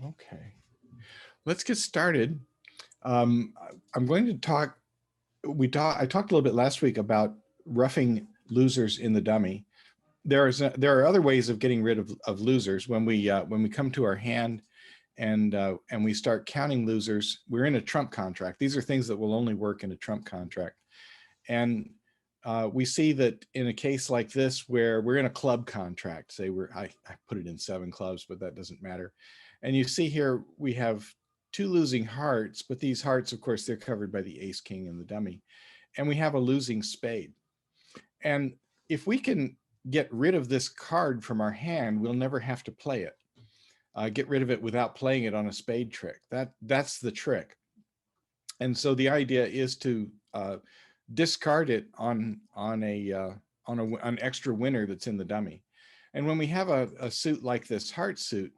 Okay, let's get started. Um, I'm going to talk. I talked a little bit last week about roughing losers in the dummy. There are other ways of getting rid of losers when we come to our hand and we start counting losers. We're in a trump contract. These are things that will only work in a trump contract, and we see that in a case like this where we're in a club contract. Say I put it in 7 clubs, but that doesn't matter. And you see here we have 2 losing hearts, but these hearts, of course, they're covered by the ace king and the dummy, and we have a losing spade. And if we can get rid of this card from our hand, we'll never have to play it. Get rid of it without playing it on a spade trick. That's the trick. And so the idea is to discard it on an extra winner that's in the dummy. And when we have a suit like this heart suit,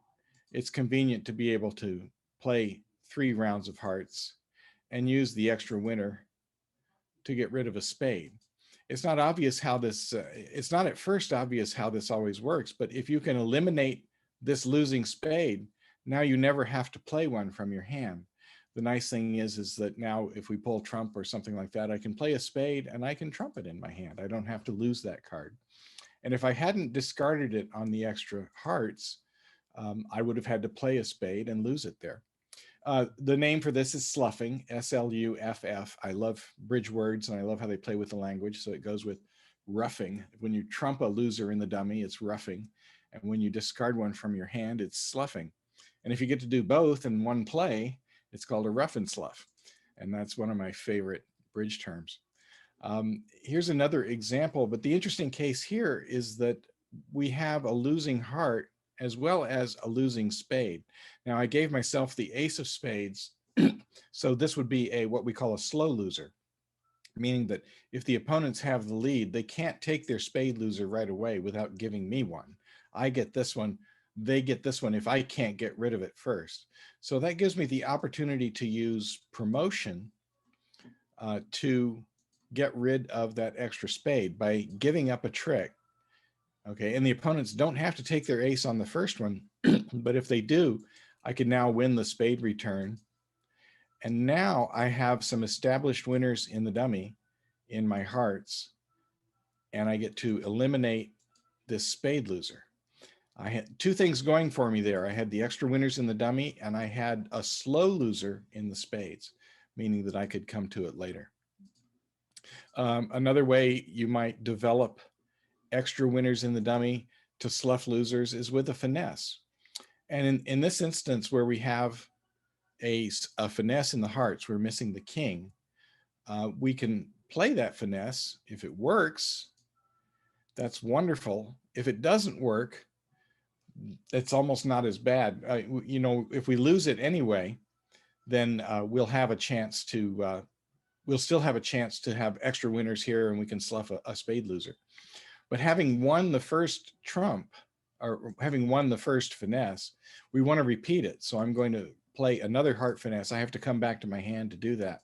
it's convenient to be able to play 3 rounds of hearts and use the extra winner to get rid of a spade. It's not obvious how this, it's not at first obvious how this always works, but if you can eliminate this losing spade, now you never have to play one from your hand. The nice thing is that now if we pull trump or something like that, I can play a spade and I can trump it in my hand. I don't have to lose that card. And if I hadn't discarded it on the extra hearts, I would have had to play a spade and lose it there. The name for this is sluffing, S-L-U-F-F. I love bridge words and I love how they play with the language. So it goes with roughing. When you trump a loser in the dummy, it's roughing. And when you discard one from your hand, it's sluffing. And if you get to do both in one play, it's called a rough and slough. And that's one of my favorite bridge terms. Here's another example, but the interesting case here is that we have a losing heart as well as a losing spade. Now I gave myself the ace of spades, so this would be what we call a slow loser, meaning that if the opponents have the lead, they can't take their spade loser right away without giving me one. I get this one, they get this one if I can't get rid of it first. So that gives me the opportunity to use promotion to get rid of that extra spade by giving up a trick. Okay, and the opponents don't have to take their ace on the first one, but if they do, I can now win the spade return. And now I have some established winners in the dummy in my hearts, and I get to eliminate this spade loser. I had 2 things going for me there. I had the extra winners in the dummy, and I had a slow loser in the spades, meaning that I could come to it later. Another way you might develop extra winners in the dummy to slough losers is with a finesse. And in this instance where we have a finesse in the hearts, we're missing the king, we can play that finesse. If it works, that's wonderful. If it doesn't work, it's almost not as bad. You know, if we lose it anyway, then we'll have a chance to, we'll still have a chance to have extra winners here and we can slough a spade loser. But having won the first trump, or having won the first finesse, we want to repeat it. So I'm going to play another heart finesse. I have to come back to my hand to do that.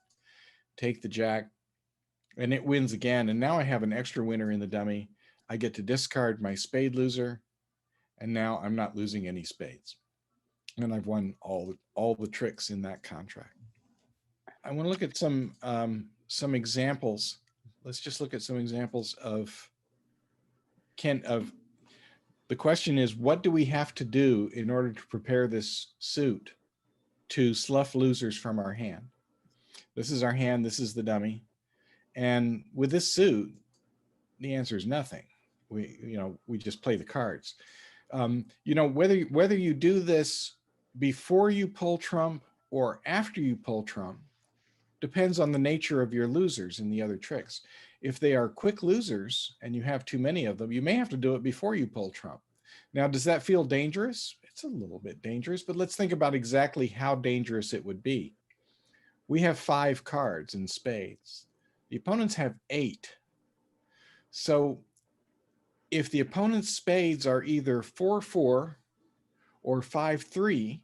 Take the jack, and it wins again. And now I have an extra winner in the dummy. I get to discard my spade loser, and now I'm not losing any spades. And I've won all the tricks in that contract. I want to look at some examples. Let's just look at some examples of the question is, what do we have to do in order to prepare this suit to slough losers from our hand? This is our hand, this is the dummy. And with this suit, the answer is nothing. We just play the cards. Whether you do this before you pull trump or after you pull trump depends on the nature of your losers in the other tricks. If they are quick losers and you have too many of them, you may have to do it before you pull trump. Now, does that feel dangerous? It's a little bit dangerous, but let's think about exactly how dangerous it would be. We have 5 cards in spades. The opponents have 8. So if the opponent's spades are either 4-4 or 5-3,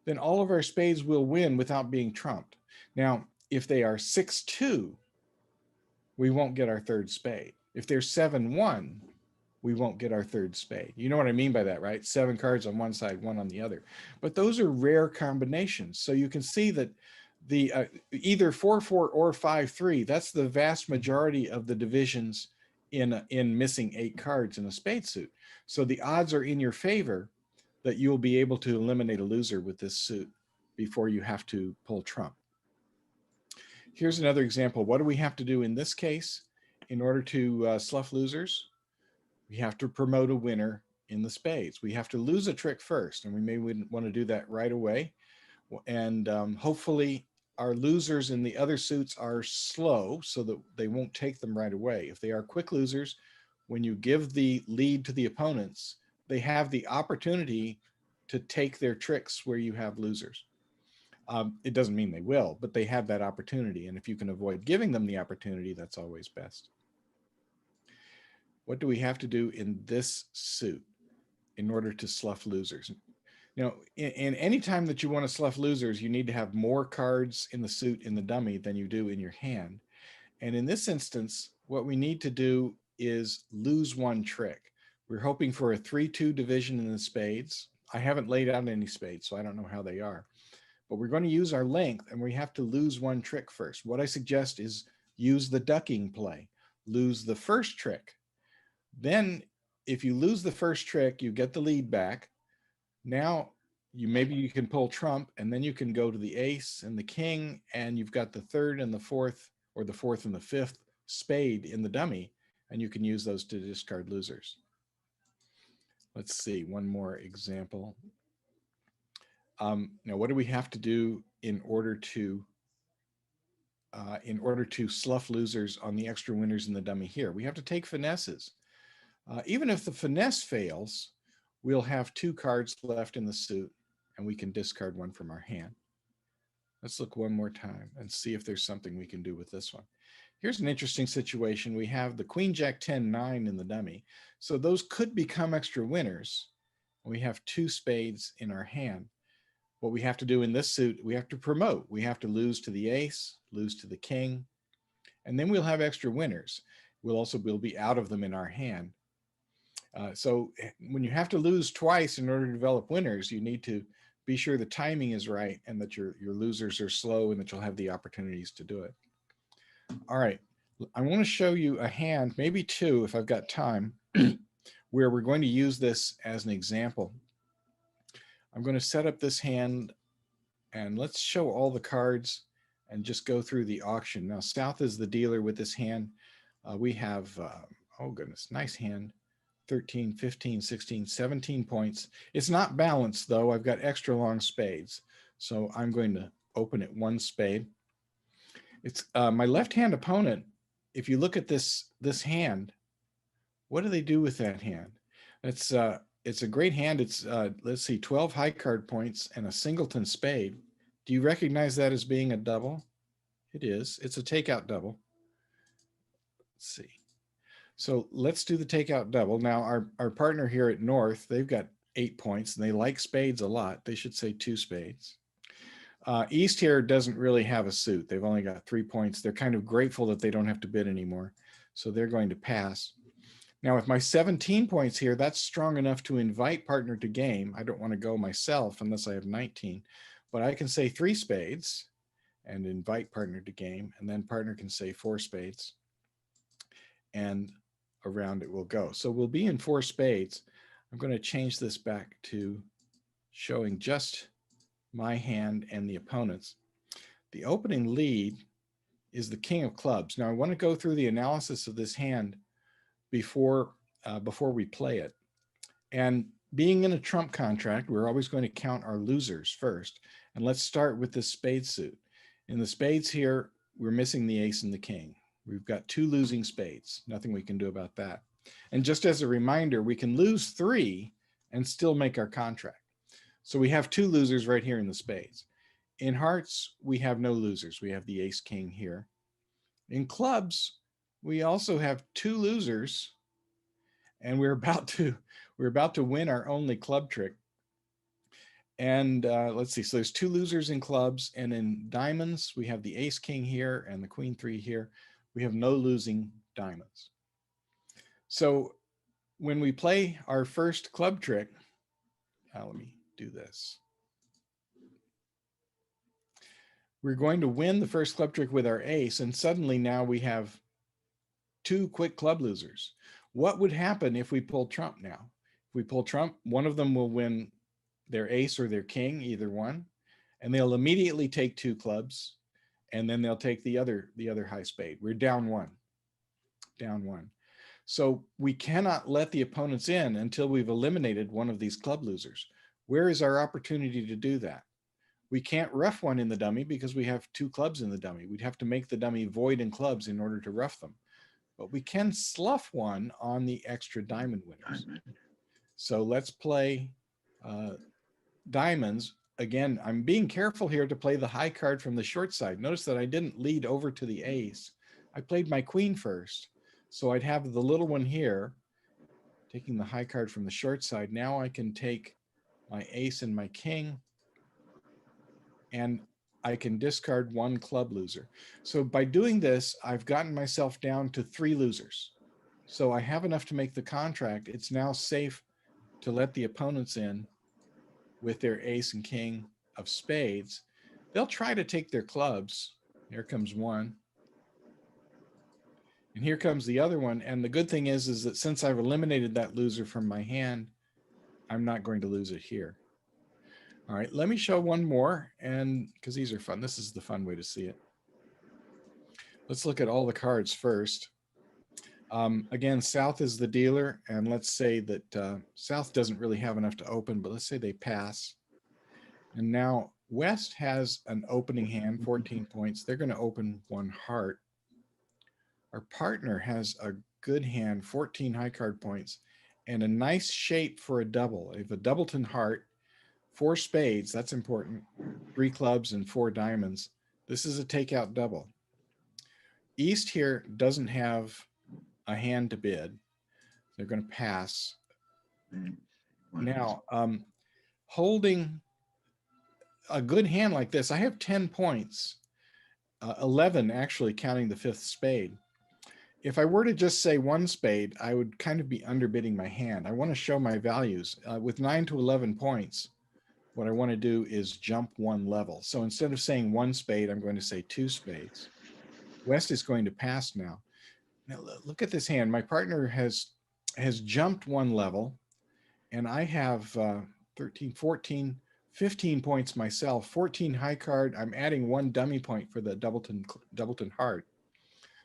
then all of our spades will win without being trumped. Now, if they are 6-2, we won't get our third spade. If they're 7-1, we won't get our third spade. You know what I mean by that, right? 7 cards on one side, 1 on the other. But those are rare combinations. So you can see that the either 4-4 or 5-3, that's the vast majority of the divisions in missing 8 cards in a spade suit. So the odds are in your favor that you'll be able to eliminate a loser with this suit before you have to pull trump. Here's another example. What do we have to do in this case in order to slough losers? We have to promote a winner in the spades. We have to lose a trick first, and we may want to do that right away. And hopefully our losers in the other suits are slow so that they won't take them right away. If they are quick losers, when you give the lead to the opponents, they have the opportunity to take their tricks where you have losers. It doesn't mean they will, but they have that opportunity. And if you can avoid giving them the opportunity, that's always best. What do we have to do in this suit in order to slough losers? You know, in any time that you want to slough losers, you need to have more cards in the suit in the dummy than you do in your hand. And in this instance, what we need to do is lose one trick. We're hoping for a 3-2 division in the spades. I haven't laid out any spades, so I don't know how they are. But we're going to use our length, and we have to lose one trick first. What I suggest is use the ducking play. Lose the first trick. Then if you lose the first trick, you get the lead back. Now maybe you can pull trump, and then you can go to the ace and the king, and you've got the third and the fourth, or the fourth and the fifth spade in the dummy, and you can use those to discard losers. Let's see, one more example. Now, what do we have to do in order to slough losers on the extra winners in the dummy here? We have to take finesses. Even if the finesse fails, we'll have 2 cards left in the suit, and we can discard one from our hand. Let's look one more time and see if there's something we can do with this one. Here's an interesting situation. We have the queen, jack, 10, 9 in the dummy. So those could become extra winners. We have 2 spades in our hand. What we have to do in this suit, we have to promote. We have to lose to the ace, lose to the king, and then we'll have extra winners. We'll be out of them in our hand. So when you have to lose twice in order to develop winners, you need to be sure the timing is right and that your losers are slow and that you'll have the opportunities to do it. All right, I want to show you a hand, maybe 2 if I've got time, where we're going to use this as an example. I'm going to set up this hand, and let's show all the cards and just go through the auction. Now, South is the dealer with this hand. We have, oh goodness, nice hand. 13, 15, 16, 17 points. It's not balanced though. I've got extra long spades. So I'm going to open it 1 spade. It's my left-hand opponent. If you look at this hand, what do they do with that hand? It's a great hand. It's let's see, 12 high card points and a singleton spade. Do you recognize that as being a double? It is. It's a takeout double. Let's see. So let's do the takeout double. Now our partner here at North, they've got 8 points and they like spades a lot. They should say 2 spades. East here doesn't really have a suit. They've only got 3 points. They're kind of grateful that they don't have to bid anymore. So they're going to pass. Now with my 17 points here, that's strong enough to invite partner to game. I don't want to go myself unless I have 19, but I can say 3 spades and invite partner to game. And then partner can say 4 spades. And around it will go. So we'll be in 4 spades. I'm going to change this back to showing just my hand and the opponent's. The opening lead is the king of clubs. Now I want to go through the analysis of this hand before we play it. And being in a trump contract, we're always going to count our losers first. And let's start with this spade suit. In the spades here, we're missing the ace and the king. We've got 2 losing spades. Nothing we can do about that. And just as a reminder, we can lose 3 and still make our contract. So we have 2 losers right here in the spades. In hearts, we have no losers. We have the ace king here. In clubs, we also have 2 losers, and we're about to win our only club trick. And let's see, so there's 2 losers in clubs, and in diamonds, we have the ace king here and the queen 3 here. We have no losing diamonds. So when we play our first club trick, let me do this. We're going to win the first club trick with our ace, and suddenly now we have 2 quick club losers. What would happen if we pull trump now? If we pull trump, one of them will win their ace or their king, either one, and they'll immediately take 2 clubs, and then they'll take the other high spade. We're down 1. Down 1. So we cannot let the opponents in until we've eliminated one of these club losers. Where is our opportunity to do that? We can't rough one in the dummy because we have 2 clubs in the dummy. We'd have to make the dummy void in clubs in order to rough them. But we can slough one on the extra diamond winners. So let's play diamonds. Again, I'm being careful here to play the high card from the short side. Notice that I didn't lead over to the ace. I played my queen first. So I'd have the little one here, taking the high card from the short side. Now I can take my ace and my king, and I can discard 1 club loser. So by doing this, I've gotten myself down to 3 losers. So I have enough to make the contract. It's now safe to let the opponents in with their ace and king of spades. They'll try to take their clubs. Here comes one. And here comes the other one. And the good thing is that since I've eliminated that loser from my hand, I'm not going to lose it here. All right, let me show one more, and because these are fun. This is the fun way to see it. Let's look at all the cards first. Again, South is the dealer, and let's say that South doesn't really have enough to open, but let's say they pass. And now West has an opening hand, 14 points. They're going to open 1 heart. Our partner has a good hand, 14 high card points, and a nice shape for a double. They have a doubleton heart, 4 spades, that's important, 3 clubs and 4 diamonds. This is a takeout double. East here doesn't have a hand to bid. They're going to pass. Now, holding a good hand like this, I have 10 points, 11 actually counting the 5th spade. If I were to just say 1 spade, I would kind of be underbidding my hand. I want to show my values. With 9 to 11 points, what I want to do is jump 1 level. So instead of saying 1 spade, I'm going to say 2 spades. West is going to pass now. Now look at this hand. My partner has jumped 1 level, and I have 13, 14, 15 points myself, 14 high card. I'm adding 1 dummy point for the doubleton heart.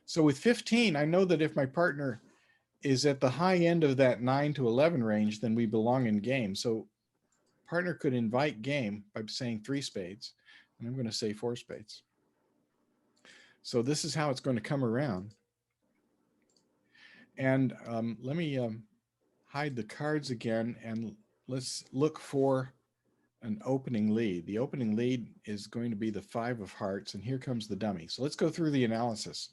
So with 15, I know that if my partner is at the high end of that 9 to 11 range, then we belong in game. So partner could invite game by saying 3 spades, and I'm going to say 4 spades. So this is how it's going to come around. And let me hide the cards again, and let's look for an opening lead. The opening lead is going to be the 5 of hearts, and here comes the dummy. So let's go through the analysis.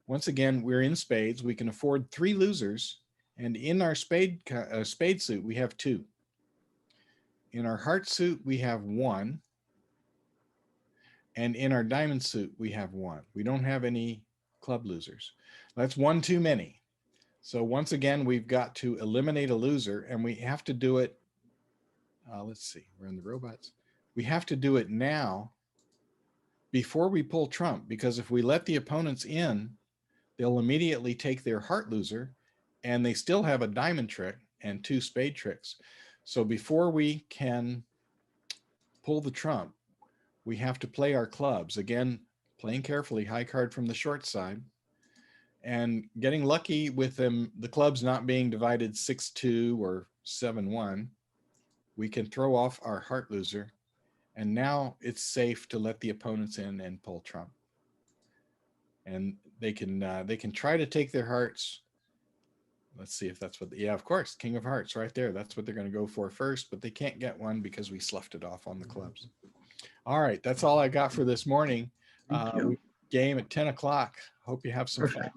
Once again, we're in spades. We can afford 3 losers, and in our spade suit, we have 2. In our heart suit, we have 1. And in our diamond suit, we have 1. We don't have any club losers. That's 1 too many. So once again, we've got to eliminate a loser, and we have to do it. Let's see, we're in the robots. We have to do it now before we pull trump, because if we let the opponents in, they'll immediately take their heart loser, and they still have a diamond trick and 2 spade tricks. So before we can pull the trump, we have to play our clubs. Again, playing carefully, high card from the short side, and getting lucky with them, the clubs not being divided 6-2 or 7-1. We can throw off our heart loser, and now it's safe to let the opponents in and pull trump. And they can try to take their hearts. Let's see if that's what, yeah, of course, king of hearts right there. That's what they're going to go for first, but they can't get one because we sloughed it off on the clubs. All right, that's all I got for this morning. Game at 10 o'clock. Hope you have some fun.